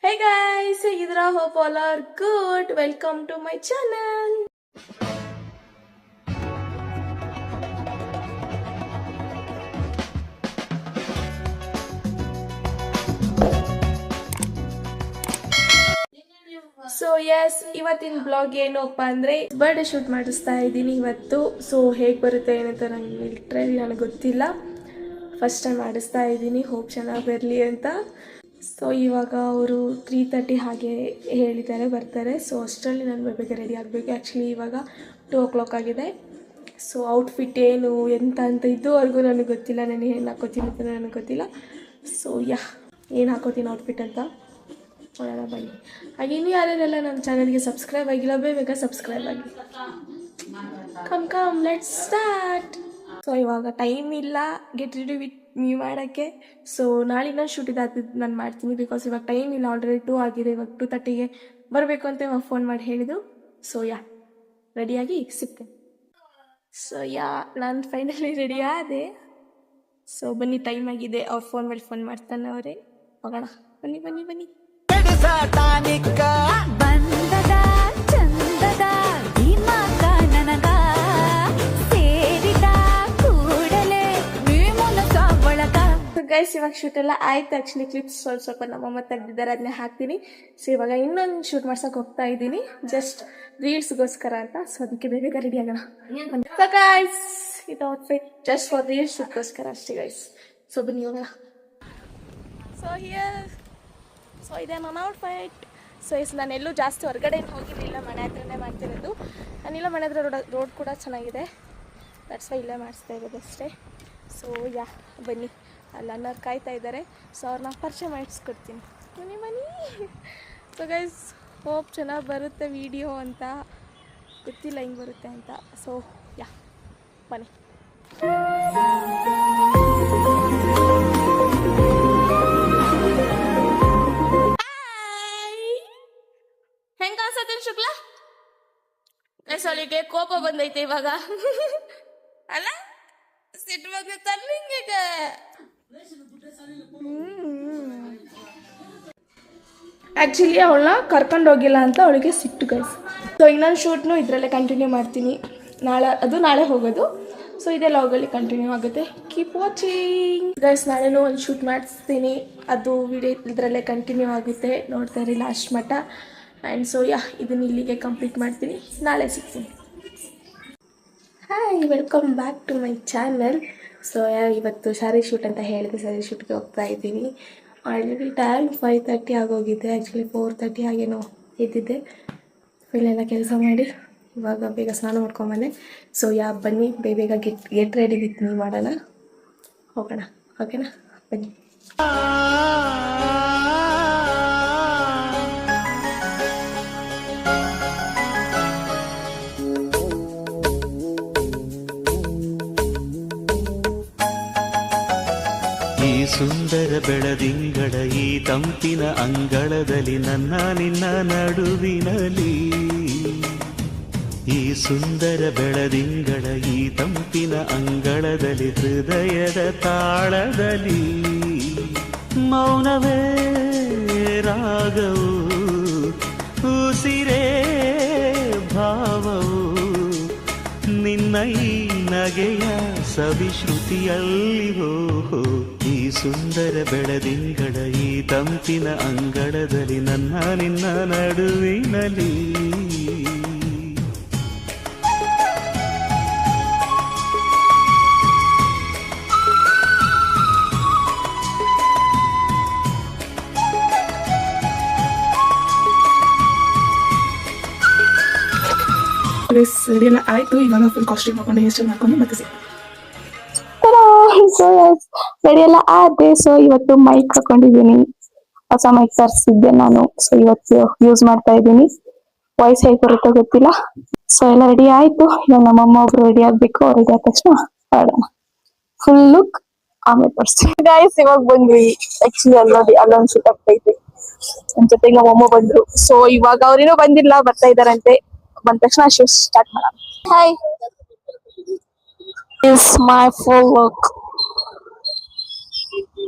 Hey guys, ಹೇಗಿದ್ದೀರಾ? Hope all are good. Welcome to my channel. So yes, ಇವತ್ತಿನ blog ಏನಪ್ಪ ಅಂದರೆ birthday shoot ಮಾಡಿಸ್ತಾ ಇದ್ದೀನಿ ಇವತ್ತು. ಸೊ ಹೇಗೆ ಬರುತ್ತೆ ಏನಂತ ನನಗೆ ಲಿಟ್ರಲಿ ನನಗೆ ಗೊತ್ತಿಲ್ಲ. ಫಸ್ಟ್ ಟೈಮ್ ಮಾಡಿಸ್ತಾ ಇದ್ದೀನಿ, ಹೋಪ್ ಚೆನ್ನಾಗಿ ಬರಲಿ ಅಂತ. ಸೊ ಇವಾಗ ಅವರು 3:30 ಹಾಗೆ ಹೇಳಿದ್ದಾರೆ ಬರ್ತಾರೆ. ಸೊ ಅಷ್ಟರಲ್ಲಿ ನಾನು ಬೇಗ ರೆಡಿ ಆಗಬೇಕು. ಆ್ಯಕ್ಚುಲಿ ಇವಾಗ 2 o'clock ಆಗಿದೆ. ಸೊ ಔಟ್ಫಿಟ್ ಏನು ಎಂತ ಅಂತ ಇದುವರೆಗೂ ನನಗೆ ಗೊತ್ತಿಲ್ಲ. ನಾನು ಏನು ಹಾಕೋತೀನಿ ಅಂತ ನನಗೆ ಗೊತ್ತಿಲ್ಲ. ಸೊ ಏನು ಹಾಕೋತೀನಿ ಔಟ್ಫಿಟ್ ಅಂತ ನೋಡೋಣ ಬನ್ನಿ. ಹಾಗೆ ಇನ್ನೂ ಯಾರ್ಯಾರೆಲ್ಲ ನನ್ನ ಚಾನಲ್ಗೆ ಸಬ್ಸ್ಕ್ರೈಬ್ ಆಗಿಲ್ಲ, ಬೇಗ ಸಬ್ಸ್ಕ್ರೈಬ್ ಆಗಿ. Come let's start. ಸೊ ಇವಾಗ ಟೈಮ್ ಇಲ್ಲ ಗೆಟ್ ರೆಡಿ ವಿತ್ ಮೀ ಮಾಡೋಕ್ಕೆ. ಸೊ ನಾಳಿನ ಶೂಟ್ ಅದು ನಾನು ಮಾಡ್ತೀನಿ, ಬಿಕಾಸ್ ಇವಾಗ ಟೈಮ್ ಇಲ್ಲ. ಆಲ್ರೆಡಿ 2 ಆಗಿದೆ. ಇವಾಗ 2:30ಗೆ ಬರಬೇಕು ಅಂತ ಇವಾಗ ಫೋನ್ ಮಾಡಿ ಹೇಳಿದರು. ಸೊ ರೆಡಿಯಾಗಿ ಸಿಗ್ತೇನೆ. ಸೊ ನಾನು ಫೈನಲಿ ರೆಡಿ ಆದೆ. ಸೊ ಬನ್ನಿ, ಟೈಮ್ ಆಗಿದೆ. ಅವ್ರು ಫೋನ್ ಮಾಡ್ತಾನೆ ಅವರೇ. ಹೋಗೋಣ, ಬನ್ನಿ ಬನ್ನಿ ಬನ್ನಿ. ಬಂದದ ಚಂದದ ದಿಮಾಕ ನನಗ ಸೇರಿದ ಕೂಡಲೇ ಮನಸ ಒಳಗ. ಗೈಸ್, ಇವಾಗ ಶೂಟ್ ಎಲ್ಲ ಆಯ್ತು. ಆ್ಯಕ್ಚುಲಿ ಕ್ಲಿಪ್ಸ್ ಸ್ವಲ್ಪ ನಮ್ಮಮ್ಮ ತೆಗ್ದಿದ್ದಾರೆ, ಅದನ್ನೇ ಹಾಕ್ತೀನಿ. ಸೊ ಇವಾಗ ಇನ್ನೊಂದು ಶೂಟ್ ಮಾಡ್ಸೋಕೆ ಹೋಗ್ತಾ ಇದ್ದೀನಿ, ಜಸ್ಟ್ ರೀಲ್ಸ್ಗೋಸ್ಕರ ಅಂತ. ಸೊ ಅದಕ್ಕೆ ಬೇಗ ರೆಡಿ ಆಗೋಣ. ಸೊ ಗೈಸ್, ಇದು ಔಟ್ಫಿಟ್ ಜಸ್ಟ್ ಫಾರ್ ರೀಲ್ಸ್ ಶೂಟ್ಗೋಸ್ಕರ ಅಷ್ಟೇ ಗೈಸ್. ಸೊ ಬನ್ನಿ ಹೋಗೋಣ. ಸೊ ಇದೆ ನನ್ನ ಔಟ್ಫಿಟ್. ಸೊ ನಾನೆಲ್ಲೂ ಜಾಸ್ತಿ ಹೊರಗಡೆ ಹೋಗಿರಲಿಲ್ಲ, ಮನೆ ಹತ್ರನೇ ಮಾಡ್ತಿರೋದು. ನಾನಿಲ್ಲ ಮನೆ ಹತ್ರ ರೋಡ್ ಕೂಡ ಚೆನ್ನಾಗಿದೆ, ದಟ್ಸ್ ವೈ ಇಲ್ಲೇ ಮಾಡಿಸ್ತಾ ಇರೋದು ಅಷ್ಟೇ. ಸೊ ಬನ್ನಿ, ಅಲ್ಲಿ ಅನ್ನೋರು ಕಾಯ್ತಾ ಇದ್ದಾರೆ. ಸೊ ಅವ್ರನ್ನ ಪರಿಚಯ ಮಾಡಿಸ್ಕೊಡ್ತೀನಿ, ಬನ್ನಿ. ಸೊ ಗೈಸ್, ಹೋಪ್ ಚೆನ್ನಾಗಿ ಬರುತ್ತೆ ವಿಡಿಯೋ ಅಂತ, ಗೊತ್ತಿಲ್ಲ ಹೆಂಗೆ ಬರುತ್ತೆ ಅಂತ. ಸೊ ಬನ್ನಿ. ಹೆಂಗ ಅನ್ಸತ್ತೇನು ಶುಕ್ಲಾ? ಅವಳಿಗೆ ಕೋಪ ಬಂದೈತೆ ಇವಾಗ, ಅಲ್ಲ ಸಿಟ್ಟು ಬಂದೈತೆ ನಿಂಗೀಗ. ಆ್ಯಕ್ಚುಲಿ ಅವಳನ್ನ ಕರ್ಕೊಂಡು ಹೋಗಿಲ್ಲ ಅಂತ ಅವಳಿಗೆ ಸಿಟ್ಟು ಗೈಸ್. ಸೊ ಇನ್ನೊಂದು ಶೂಟ್ನು ಇದರಲ್ಲೇ ಕಂಟಿನ್ಯೂ ಮಾಡ್ತೀನಿ. ನಾಳೆ ಹೋಗೋದು. ಸೊ ಇದೇ ಲಾಗಲ್ಲಿ ಕಂಟಿನ್ಯೂ ಆಗುತ್ತೆ. Keep watching guys. ನಾಳೆನೂ ಒಂದು ಶೂಟ್ ಮಾಡಿಸ್ತೀನಿ, ಅದು ವಿಡಿಯೋ ಇದರಲ್ಲೇ ಕಂಟಿನ್ಯೂ ಆಗುತ್ತೆ. ನೋಡ್ತಾ ಇರಿ ಲಾಸ್ಟ್ ಮಟ್ಟ. ಆ್ಯಂಡ್ ಸೊ ಇದನ್ನು ಇಲ್ಲಿಗೆ ಕಂಪ್ಲೀಟ್ ಮಾಡ್ತೀನಿ, ನಾಳೆ ಸಿಗ್ತೀನಿ. Hi, welcome back to my channel. So ಇವತ್ತು ಸ್ಯಾರಿ ಶೂಟ್ ಅಂತ ಹೇಳಿದೆ, ಸ್ಯಾರಿ ಶೂಟ್ಗೆ ಹೋಗ್ತಾ ಇದ್ದೀನಿ. ಆಲ್ರೆಡಿ ಟೈಮ್ 5:30 ಆಗೋಗಿದೆ. ಆ್ಯಕ್ಚುಲಿ 4:30 ಹಾಗೇನೋ ಎದ್ದಿದ್ದೆ. ಇಲ್ಲೆಲ್ಲ ಕೆಲಸ ಮಾಡಿ ಇವಾಗ ಬೇಗ ಸ್ನಾನ ಮಾಡ್ಕೊಂಬಂದೆ. ಸೊ ಬನ್ನಿ, ಬೇಗ ಗೆಟ್ ರೆಡಿ ವಿತ್ ಮೀ ಮಾಡೋಣ, ಹೋಗೋಣ. ಓಕೆನಾ, ಬನ್ನಿ. ಸುಂದರ ಬೆಳದಿಂಗಳ ಈ ತಂಪಿನ ಅಂಗಳದಲ್ಲಿ ನನ್ನ ನಿನ್ನ ನಡುವಿನಲ್ಲಿ, ಈ ಸುಂದರ ಬೆಳದಿಂಗಳ ಈ ತಂಪಿನ ಅಂಗಳದಲ್ಲಿ ಹೃದಯದ ತಾಳದಲ್ಲಿ ಮೌನವೇ ರಾಗವು, ಉಸಿರೇ ಭಾವವು, ನಿನ್ನ ಈ ನಗೆಯ ಸವಿಶ್ರುತಿಯಲ್ಲಿ ಹೋ. ಈ ಸುಂದರ ಬೆಳದಿಂಗಳ ಈ ತಂಪಿನ ಅಂಗಳದಲ್ಲಿ ನನ್ನ ನಿನ್ನ ನಡುವಿನಲ್ಲಿ. ರೆಡಿ ಎಲ್ಲ ಆಯ್ತು. ಇವಾಗ ಫುಲ್ ಕಾಸ್ಟ್ಯೂಮ್ ಹಾಕೊಂಡು ಹೇರ್ ಸ್ಟೈಲ್ ಮಾಡ್ಕೊಂಡು ಮತ್ತೆ ರೆಡಿ ಎಲ್ಲ ಆದೆ. ಸೊ ಇವತ್ತು ಮೈಕ್ ಹಾಕೊಂಡಿದ್ದೀನಿ, ಹೊಸ ಮೈಕ್ ತರಿಸಿದ್ದೆ ನಾನು. ಸೊ ಇವತ್ತು ಯೂಸ್ ಮಾಡ್ತಾ ಇದ್ದೀನಿ. ವಾಯ್ಸ್ ಹೇಗೆ ಬರುತ್ತೋ ಗೊತ್ತಿಲ್ಲ. ಸೊ ಎಲ್ಲ ರೆಡಿ ಆಯ್ತು. ಇವಾಗ ನಮ್ಮಮ್ಮ ಒಬ್ರು ರೆಡಿ ಆಗ್ಬೇಕು. ರೆಡಿ ಆದ ತಕ್ಷಣ ಮಾಡೋಣ ಫುಲ್ ಲುಕ್, ಆಮೇಲೆ ತೋರಿಸ್ತೀನಿ. ಗೈಸ್, ಇವಾಗ ಬಂದ್ವಿ. ಆಕ್ಚುಲಿ ಅಲ್ಲೊಂದು ಶೂಟ್ ಆಗ್ತೈತಿ, ನನ್ ಜೊತೆಗೆ ನಮ್ಮಮ್ಮ ಬಂದ್ರು. ಸೊ ಇವಾಗ ಅವ್ರೇನೋ ಬಂದಿಲ್ಲ, ಬರ್ತಾ ಇದಾರಂತೆ. ಬಂದ ತಕ್ಷಣ ಶೂಟ್ ಸ್ಟಾರ್ಟ್ ಮಾಡೋಣ. Hi, is my full look.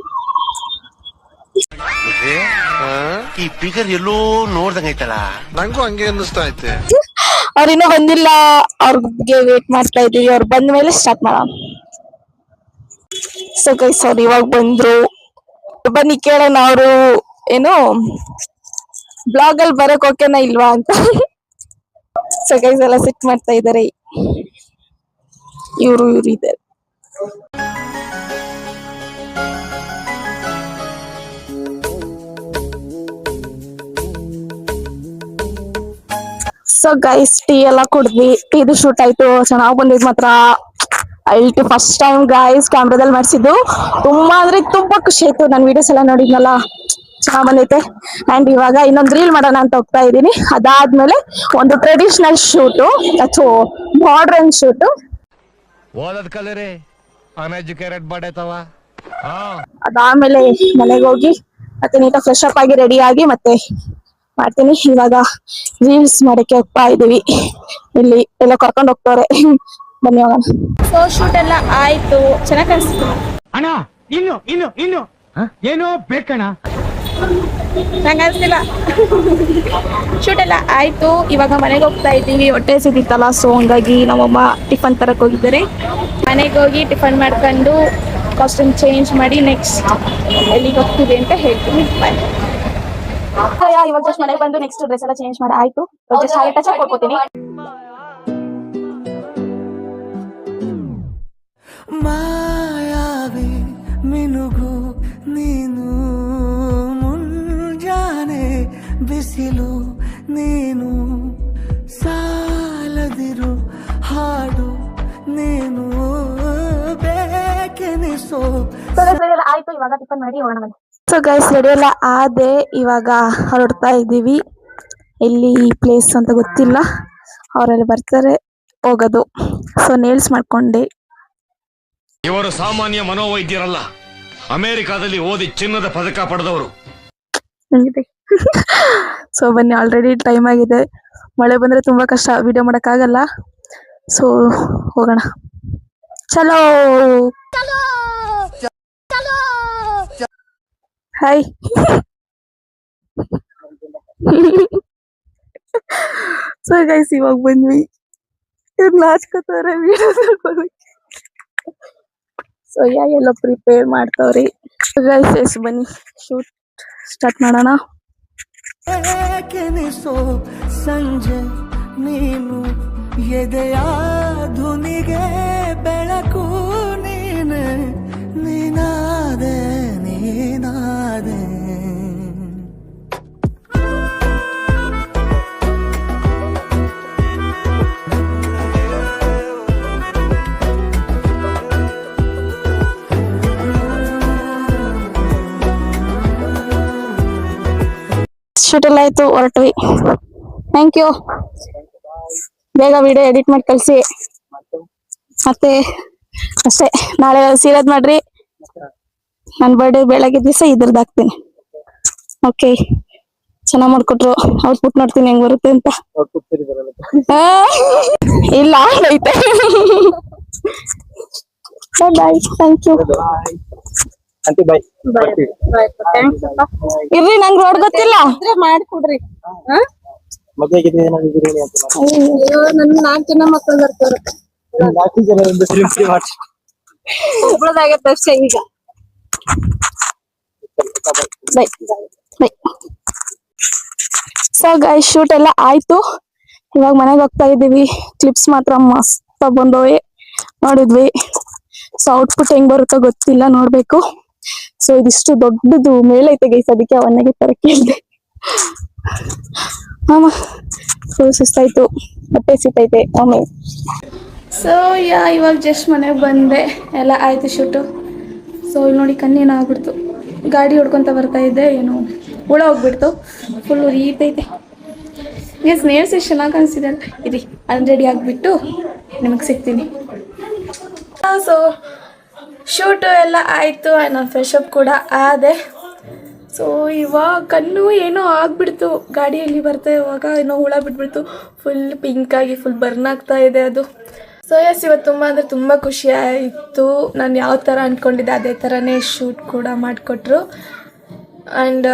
ಈ ಫಿಗರ್ ಎಲ್ಲೋ ನೋಡ್ದಂಗೈತಲ್ಲ. ನಂಗೂ ಹಂಗೆ ಅನ್ನಿಸ್ತಾ ಐತೆ. ಅವ್ರ ಇನ್ನೂ ಬಂದಿಲ್ಲ, ಅವ್ರಿಗೆ ವೇಟ್ ಮಾಡ್ತಾ ಇದೀವಿ. ಅವ್ರು ಬಂದ ಮೇಲೆ ಸ್ಟಾರ್ಟ್ ಮಾಡೋಣ. ಸೊ ಗೈಸ್ ಅವ್ರು ಇವಾಗ ಬಂದ್ರು. ಬನ್ನಿ ಕೇಳೋಣ ಅವರು ಏನು ಬ್ಲಾಗ್ ಅಲ್ಲಿ ಬರಕ್ ಓಕೆನಾ ಇಲ್ವಾ ಅಂತ. ಸೊ ಗೈಸ್ ಎಲ್ಲ ಸೆಟ್ ಮಾಡ್ತಾ ಇದಾರೆ. ಇವರು ಇದ್ದಾರೆ. ಸೊ ಗೈಸ್ ಟೀ ಎಲ್ಲ ಕುಡ್ದ್ವಿ. ಟೀದು ಶೂಟ್ ಆಯ್ತು, ಚೆನ್ನಾಗ್ ಬಂದಿದ್ ಮಾತ್ರ. ಅಲ್ಟಿ ಫಸ್ಟ್ ಟೈಮ್ ಗೈಸ್ ಕ್ಯಾಮ್ರಾದಲ್ಲಿ ಮಾಡಿಸಿದ್ದು. ತುಂಬಾ ಅಂದ್ರೆ ತುಂಬಾ ಖುಷಿ ಆಯ್ತು. ನಾನು ವಿಡಿಯೋಸ್ ಎಲ್ಲ ನೋಡಿದ್ನಲ್ಲ, ಚೆನ್ನಾಗ್ ಬಂದೈತೆ. ಅಂಡ್ ಇವಾಗ ಇನ್ನೊಂದು ರೀಲ್ ಮಾಡೋಣ ಅಂತ ಹೋಗ್ತಾ ಇದೀನಿ. ಅದಾದ್ಮೇಲೆ ಒಂದು ಟ್ರೆಡಿಷನಲ್ ಶೂಟು ಅಥವಾ ಮಾಡರ್ನ್ ಶೂಟು. ಓದದ್ ಕಲರಿ ಅನ್ಎಜುಕೇಟೆಡ್ ಬಾಡೈತವ. ಅದಾದ್ಮೇಲೆ ಮನೆಗೆ ಹೋಗಿ ಮತ್ತೆ ನೀಟಾಗಿ ಫ್ರೆಶ್ ಅಪ್ ಆಗಿ ರೆಡಿ ಆಗಿ ಮತ್ತೆ ಮಾಡ್ತೀನಿ. ಇವಾಗ ರೀಲ್ಸ್ ಮಾಡಕ್ಕೆ ಹೋಗ್ತಾ ಇದೀವಿ. ಇಲ್ಲಿ ಎಲ್ಲ ಕರ್ಕೊಂಡು ಹೋಗ್ತವ್ರೆ. ಬನ್ನಿ ಹೋಗೋಣ. ಸೊ ಶೂಟ್ ಎಲ್ಲ ಆಯ್ತು, ಚೆನ್ನಾಗಿ ಕಾಣಿಸ್ತು. ಅಣ್ಣ ಇನ್ನು ಏನೋ ಬೇಕಣ್ಣ. ನಂಗೆ ಅನ್ಸಿಲ್ಲ. ಶೂಟ್ ಎಲ್ಲ ಆಯ್ತು, ಇವಾಗ ಮನೆಗೆ ಹೋಗ್ತಾ ಇದ್ದೀವಿ. ಹೊಟ್ಟೆ ಸಿಗುತ್ತಲ್ಲ, ಸೊ ಹಂಗಾಗಿ ನಮ್ಮಮ್ಮ ಟಿಫನ್ ತರಕ್ ಹೋಗಿದ್ದಾರೆ. ಮನೆಗೆ ಹೋಗಿ ಟಿಫನ್ ಮಾಡ್ಕೊಂಡು ಕಾಸ್ಟ್ಯೂಮ್ ಚೇಂಜ್ ಮಾಡಿ ನೆಕ್ಸ್ಟ್ ಎಲ್ಲಿಗೆ ಹೋಗ್ತೀವಿ ಅಂತ ಹೇಳ್ತೀನಿ. ಬನ್ನಿ. ಇವಾಗ ಜಸ್ಟ್ ಮನೆಗೆ ಬಂದು ನೆಕ್ಸ್ಟ್ ಡ್ರೆಸ್ ಎಲ್ಲ ಚೇಂಜ್ ಮಾಡಿ ಆಯ್ತು. ಜಸ್ಟ್ ಹಾಗೆ ಟಚ್ ಕೊಡ್ಕೋತೀನಿ. ಮಾಯಾವಿ ಮಿನುಗು ನೀನು, ಮುಂಜಾನೆ ಬಿಸಿಲು ನೀನು, ಸಾಲದಿರು ಹಾಡು ನೀನು, ಬೇಕೆನಿಸೋ. ಆಯ್ತು, ಇವಾಗ ಟಿಫನ್ ಮಾಡಿ ಹೋಗೋಣ. ಸೊ ಗೈಸ್ ರೆಡಿ ಎಲ್ಲ ಆದೆ, ಇವಾಗ ಹೊರಡ್ತಾ ಇದ್ದೀವಿ. ಎಲ್ಲಿ ಪ್ಲೇಸ್ ಅಂತ ಗೊತ್ತಿಲ್ಲ, ಅವರೆಲ್ಲ ಬರ್ತಾರೆ, ಹೋಗೋದು. ಸೊ ನೇಲ್ಸ್ ಮಾಡ್ಕೊಂಡೆ. ಇವರು ಸಾಮಾನ್ಯ ಮನೋವೈದ್ಯರಲ್ಲ, ಅಮೆರಿಕಾದಲ್ಲಿ ಓದಿ ಚಿನ್ನದ ಪದಕ ಪಡೆದವರು. ಸೊ ಬನ್ನಿ, ಆಲ್ರೆಡಿ ಟೈಮ್ ಆಗಿದೆ. ಮಳೆ ಬಂದ್ರೆ ತುಂಬಾ ಕಷ್ಟ, ವಿಡಿಯೋ ಮಾಡಕ್ಕಾಗಲ್ಲ. ಸೊ ಹೋಗೋಣ. ಚಲೋ ಹಾಯ್. ಸೊ ಗೈಸ್ ಇವಾಗ ಬಂದ್ವಿ. ಇವ್ರು ನಾಚ್ಕೋತಾರೆ ವಿಡಿಯೋ. ಸೊ ಎಲ್ಲ ಪ್ರಿಪೇರ್ ಮಾಡ್ತಾವ್ರಿ. ಗೈಸ್ ಎಸ್ ಬನ್ನಿ ಶೂಟ್ ಸ್ಟಾರ್ಟ್ ಮಾಡೋಣ. ಬೇಕೆನಿಸೋ ಸಂಜೆ ನೀನು, ಎದೆಯ ಧುನಿಗೆ ಬೆಳಕು ನೀನೆ, ನೀನಾದೆ ನೀನಾದೆ. ಶೂಟ್ ಎಲ್ಲ ಆಯ್ತು, ಹೊರಟ್ವಿ. Thank you. ಬೇಗ ವಿಡಿಯೋ ಎಡಿಟ್ ಮಾಡಿ ಕಳ್ಸಿ. ಮತ್ತೆ ಅಷ್ಟೇ, ನಾಳೆ ಸೀರದ್ ಮಾಡ್ರಿ. ನನ್ನ ಬರ್ಡೇ ಬೆಳಗ್ಗೆ ದಿವಸ ಇದ್ರದ್ದು ಹಾಕ್ತೀನಿ. ಓಕೆ, ಚೆನ್ನಾಗ್ ಮಾಡ್ಕೊಟ್ರು. ಔಟ್ಪುಟ್ ನೋಡ್ತೀನಿ ಹೆಂಗ್ ಬರುತ್ತೆ ಅಂತ. ಇಲ್ಲ ಐತೆ. ಬಾಯ್, ಥ್ಯಾಂಕ್ ಯು. ಇರ್ರಿ, ನಂಗೆ ರೋಡ್ ಗೊತ್ತಿಲ್ಲ. ಮಾಡ್ಕೊಡ್ರಿ. ನನ್ನ 4 ಜನ ಮಕ್ಕಳು ಬರ್ತಾರೆ. ಒಬ್ಳದಾಗತ್ತೆ ಅಷ್ಟೇ ಈಗ. Bye bye. So guys shoot ಎಲ್ಲ ಆಯ್ತು, ಇವಾಗ ಮನೆಗೆ ಹೋಗ್ತಾ ಇದೀವಿ. ಕ್ಲಿಪ್ಸ್ ಮಾತ್ರ ಮಸ್ತ್ ಬಂದವೆ, ನೋಡಿದ್ವಿ. ಸೊ ಔಟ್ಪುಟ್ ಹೆಂಗ್ ಬರುತ್ತೋ ಗೊತ್ತಿಲ್ಲ, ನೋಡ್ಬೇಕು. ಸೊ ಇದಿಷ್ಟು ದೊಡ್ಡದು ಮೇಲೈತೆ ಗೈಸ್, ಅದಕ್ಕೆ ಅವನಿಗೆ ತರ ಕೇಳಿದೆ. ಫುಲ್ ಸುಸ್ತಾಯ್ತು, ಹೊಟ್ಟೆ ಸಿತ್ತೈತೆ ಆಮೇಲೆ. ಸೊ ಇವಾಗ ಜಸ್ಟ್ ಮನೆಗೆ ಬಂದೆ, ಎಲ್ಲ ಆಯ್ತು ಶೂಟು. ಸೊ ಇಲ್ಲಿ ನೋಡಿ ಕಣ್ಣೇನು ಆಗ್ಬಿಡ್ತು. ಗಾಡಿ ಹೊಡ್ಕೊಂತ ಬರ್ತಾ ಇದ್ದೆ, ಏನು ಹುಳ ಹೋಗ್ಬಿಡ್ತು. ಫುಲ್ ಉರಿತೈತೆ. ಎಸ್ ನೇಲ್ಸ್ ಎಷ್ಟು ಚೆನ್ನಾಗಿ ಕಾಣಿಸ್ತಿದೆ ಅಂತ. ಇರಿ ಅಲ್ಲಿ ರೆಡಿ ಆಗಿಬಿಟ್ಟು ನಿಮಗೆ ಸಿಗ್ತೀನಿ. ಸೊ ಶೂಟು ಎಲ್ಲ ಆಯಿತು, ನಾನು ಫ್ರೆಶ್ ಅಪ್ ಕೂಡ ಆದೆ. ಸೊ ಇವಾಗ ಕಣ್ಣು ಏನೋ ಆಗ್ಬಿಡ್ತು, ಗಾಡಿಯಲ್ಲಿ ಬರ್ತಾ ಇವಾಗ ಏನೋ ಹುಳ ಬಿಟ್ಬಿಡ್ತು. ಫುಲ್ ಪಿಂಕಾಗಿ ಫುಲ್ ಬರ್ನ್ ಆಗ್ತಾ ಇದೆ ಅದು. ಸೊ ಎಸ್ ಇವತ್ತು ತುಂಬ ಅಂದರೆ ತುಂಬ ಖುಷಿ ಆಯಿತು. ನಾನು ಯಾವ ಥರ ಅಂದ್ಕೊಂಡಿದ್ದೆ ಅದೇ ಥರನೇ ಶೂಟ್ ಕೂಡ ಮಾಡಿಕೊಟ್ರು. ಆ್ಯಂಡ್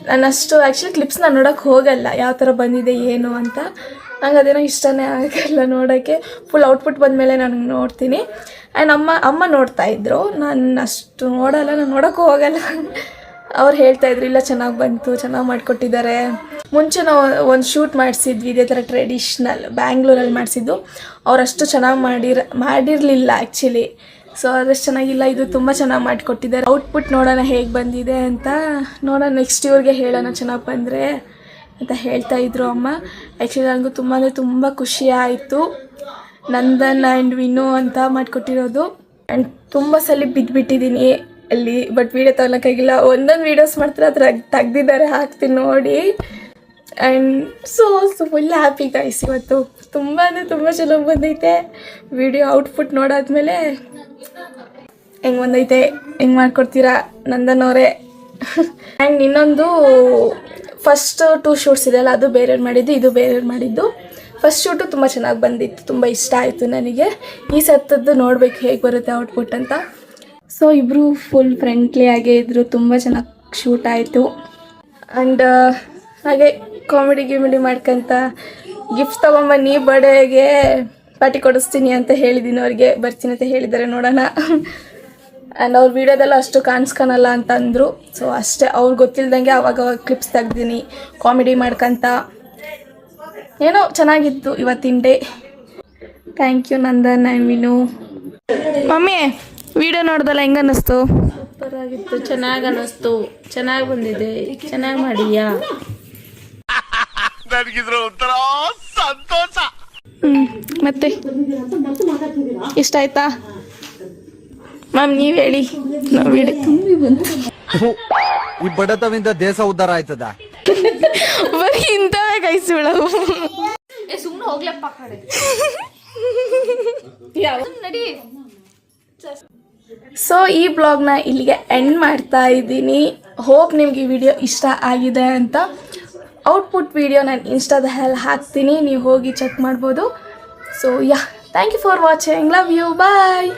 ನಾನಷ್ಟು ಆ್ಯಕ್ಚುಲಿ ಕ್ಲಿಪ್ಸ್ನ ನೋಡೋಕ್ಕೆ ಹೋಗಲ್ಲ ಯಾವ ಥರ ಬಂದಿದೆ ಏನು ಅಂತ. ನಂಗೆ ಅದೇನೋ ಇಷ್ಟನೇ ಆಗಲ್ಲ ನೋಡೋಕ್ಕೆ. ಫುಲ್ ಔಟ್ಪುಟ್ ಬಂದಮೇಲೆ ನಾನು ನೋಡ್ತೀನಿ. ಆ್ಯಂಡ್ ಅಮ್ಮ ನೋಡ್ತಾಯಿದ್ರು, ನಾನು ಅಷ್ಟು ನೋಡಲ್ಲ, ನಾನು ನೋಡೋಕ್ಕೂ ಹೋಗಲ್ಲ. ಅವ್ರು ಹೇಳ್ತಾಯಿದ್ರು ಇಲ್ಲ ಚೆನ್ನಾಗಿ ಬಂತು, ಚೆನ್ನಾಗಿ ಮಾಡಿಕೊಟ್ಟಿದ್ದಾರೆ. ಮುಂಚೆ ನಾವು ಒಂದು ಶೂಟ್ ಮಾಡಿಸಿದ್ವಿ ಇದೇ ಥರ ಟ್ರೆಡಿಷ್ನಲ್ ಬ್ಯಾಂಗ್ಳೂರಲ್ಲಿ ಮಾಡಿಸಿದ್ದು. ಅವರಷ್ಟು ಚೆನ್ನಾಗಿ ಮಾಡಿರಲಿಲ್ಲ ಆ್ಯಕ್ಚುಲಿ. ಸೊ ಅದಷ್ಟು ಚೆನ್ನಾಗಿಲ್ಲ, ಇದು ತುಂಬ ಚೆನ್ನಾಗಿ ಮಾಡಿಕೊಟ್ಟಿದ್ದಾರೆ. ಔಟ್ಪುಟ್ ನೋಡೋಣ ಹೇಗೆ ಬಂದಿದೆ ಅಂತ. ನೋಡೋಣ ನೆಕ್ಸ್ಟ್ ಇವ್ರಿಗೆ ಹೇಳೋಣ ಚೆನ್ನಾಗಿ ಬಂದರೆ ಅಂತ ಹೇಳ್ತಾಯಿದ್ರು ಅಮ್ಮ. ಆ್ಯಕ್ಚುಲಿ ನನಗೂ ತುಂಬ ಅಂದರೆ ತುಂಬ ಖುಷಿ ಆಯಿತು. ನಂದನ್ ಆ್ಯಂಡ್ ವಿನು ಅಂತ ಮಾಡಿಕೊಟ್ಟಿರೋದು. ಆ್ಯಂಡ್ ತುಂಬ ಸಲ ಬಿದ್ದುಬಿಟ್ಟಿದ್ದೀನಿ ಅಲ್ಲಿ, ಬಟ್ ವೀಡಿಯೋ ತೊಗೊಳಕ್ಕಾಗಿಲ್ಲ. ಒಂದೊಂದು ವೀಡಿಯೋಸ್ ಮಾಡ್ತಾರೆ ಅದ್ರ ತೆಗ್ದಿದ್ದಾರೆ, ಹಾಕ್ತೀನಿ ನೋಡಿ. And so full happy guys. ಇವತ್ತು ತುಂಬ ಅಂದರೆ ತುಂಬ ಚೆನ್ನಾಗಿ ಬಂದೈತೆ. ವಿಡಿಯೋ ಔಟ್ಪುಟ್ ನೋಡಾದ್ಮೇಲೆ ಹೆಂಗೆ ಬಂದೈತೆ, ಹೆಂಗೆ ಮಾಡ್ಕೊಡ್ತೀರಾ ನಂದನ್ ಅವರೇ. ಆ್ಯಂಡ್ ಇನ್ನೊಂದು ಫಸ್ಟ್ 2 ಶೂಟ್ಸ್ ಇದೆಯಲ್ಲ, ಅದು ಬೇರೆಯವ್ರು ಮಾಡಿದ್ದು, ಇದು ಬೇರೆಯವ್ರು ಮಾಡಿದ್ದು. ಫಸ್ಟ್ ಶೂಟು ತುಂಬ ಚೆನ್ನಾಗಿ ಬಂದಿತ್ತು, ತುಂಬ ಇಷ್ಟ ಆಯಿತು ನನಗೆ. ಈ ಸತ್ತದ್ದು ನೋಡಬೇಕು ಹೇಗೆ ಬರುತ್ತೆ ಔಟ್ಪುಟ್ ಅಂತ. ಸೊ ಇಬ್ಬರು ಫುಲ್ ಫ್ರೆಂಡ್ಲಿ ಆಗೇ ಇದ್ದರು, ತುಂಬ ಚೆನ್ನಾಗಿ ಶೂಟ್ ಆಯಿತು. ಆ್ಯಂಡ್ ಹಾಗೆ ಕಾಮಿಡಿ ಮಾಡ್ಕೊಂತ ಗಿಫ್ಟ್ ತೊಗೊಂಬನ್ನಿ ಬರ್ಡೇಗೆ ಪಾರ್ಟಿ ಕೊಡಿಸ್ತೀನಿ ಅಂತ ಹೇಳಿದ್ದೀನಿ ಅವ್ರಿಗೆ. ಬರ್ತೀನಿ ಅಂತ ಹೇಳಿದ್ದಾರೆ, ನೋಡೋಣ. ಆ್ಯಂಡ್ ಅವ್ರ ವೀಡಿಯೋದೆಲ್ಲ ಅಷ್ಟು ಕಾಣಿಸ್ಕೊಳಲ್ಲ ಅಂತ ಅಂದರು. ಸೊ ಅಷ್ಟೇ, ಅವ್ರು ಗೊತ್ತಿಲ್ದಂಗೆ ಅವಾಗವಾಗ ಕ್ಲಿಪ್ಸ್ ತೆಗ್ದೀನಿ ಕಾಮಿಡಿ ಮಾಡ್ಕೊಂತ. ಏನೋ ಚೆನ್ನಾಗಿತ್ತು ಇವತ್ತಿನ day. Thank you Nandan and Vinu. Mummy video ನೋಡ್ದಲ್ಲ ಹೆಂಗೆ ಅನ್ನಿಸ್ತು? ಸೂಪರ್ ಆಗಿತ್ತು, ಚೆನ್ನಾಗಿ ಅನ್ನಿಸ್ತು, ಚೆನ್ನಾಗಿ ಬಂದಿದೆ, ಚೆನ್ನಾಗಿ ಮಾಡಿದ್ಯಾ. ನನಗಿದ್ರ ಒಂಥರ ಸಂತೋಷ. ಮತ್ತೆ ಇಷ್ಟ ಆಯ್ತಾ ಮ್ಯಾಮ್? ನೀವು ಹೇಳಿ. ಈ ಬಡತವಿಂದ ದೇಶ ಉದ್ಧಾರ ಆಯ್ತದ? ಬರೀ ಇಂಥವೇ ಕೈಸುಳವು. ಸುಮ್ಮನೆ ಹೋಗ್ಲಪ್ಪ ಕಡೆ ನಡಿ. ಸೊ ಈ ಬ್ಲಾಗ್ನ ಇಲ್ಲಿಗೆ ಎಂಡ್ ಮಾಡ್ತಾ ಇದ್ದೀನಿ. ಹೋಪ್ ನಿಮ್ಗೆ ಈ ವಿಡಿಯೋ ಇಷ್ಟ ಆಗಿದೆ ಅಂತ. ಔಟ್ಪುಟ್ ವಿಡಿಯೋ ನಾನು ಇನ್ಸ್ಟಾದಲ್ಲಿ ಹಾಕ್ತೀನಿ, ನೀವು ಹೋಗಿ ಚೆಕ್ ಮಾಡ್ಬೋದು. So thank you for watching. Love you. Bye.